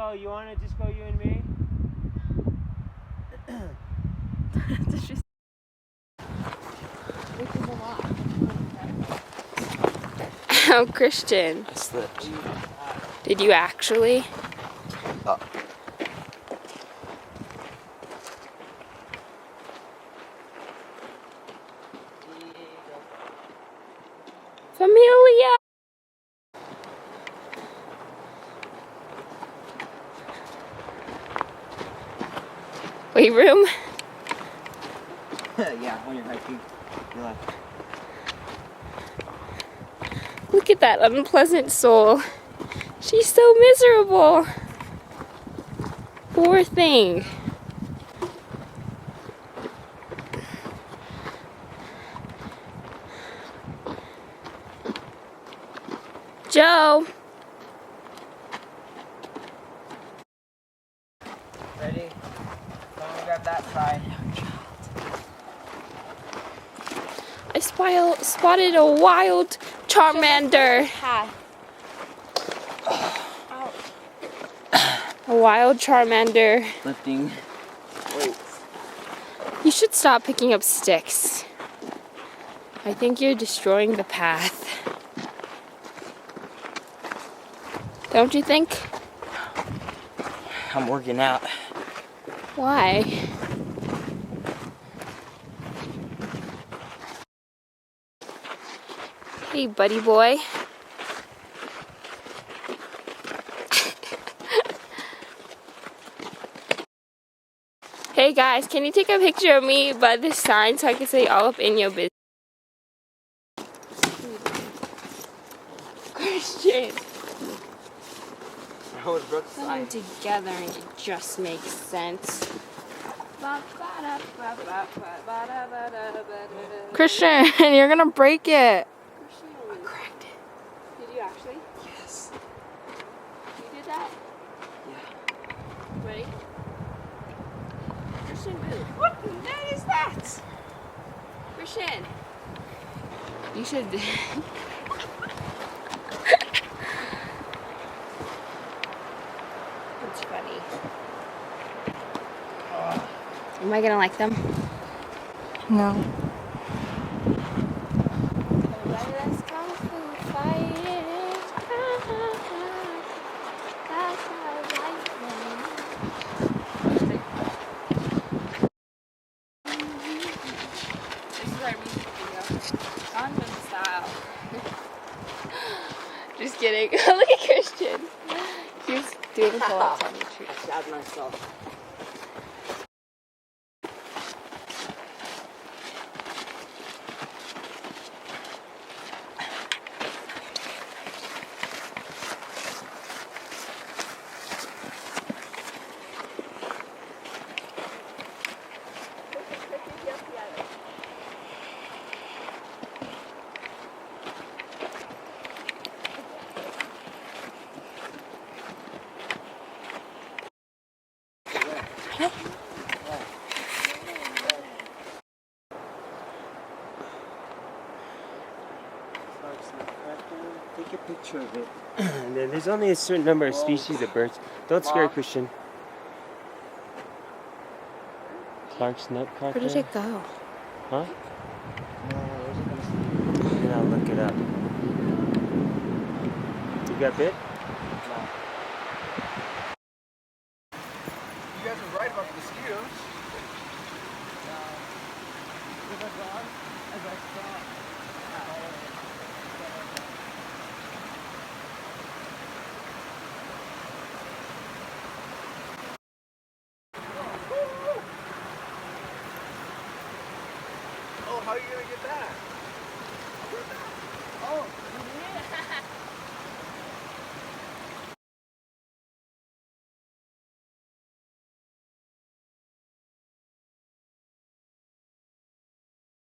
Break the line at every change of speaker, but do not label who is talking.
go. You want to just go you and me?
Oh, Christian.
I slipped.
Did you actually?
Oh.
Familia! Weight room?
Yeah, when you're hiking, you're like...
Look at that unpleasant soul. She's so miserable. Poor thing. Joe.
Ready? Someone grab that side.
I spotted a wild Charmander. A wild Charmander.
Lifting weights.
You should stop picking up sticks. I think you're destroying the path. Don't you think?
I'm working out.
Why? Hey, buddy boy. Hey guys, can you take a picture of me by this sign so I can say all up in your business? Christian. Put them together and it just makes sense.
Christian, you're gonna break it.
Christian, I cracked it. Did you actually?
Yes.
You did that?
Yeah.
Ready? Christian, move. What the hell is that? Christian. You should. It's funny. Am I gonna like them?
No.
Let's kung fu fighting. That's how I like them. This is our music video. Gangnam style. Just kidding. Look at Christian. He's doing pull-ups on the tree.
I stabbed myself.
Take a picture of it. And then there's only a certain number of species of birds. Don't scare Christian. Clark's nutcracker.
Where did it go?
Huh? Then I'll look it up. You got bit?
No.
You guys are right about the mosquitoes. Oh, how are you gonna get that?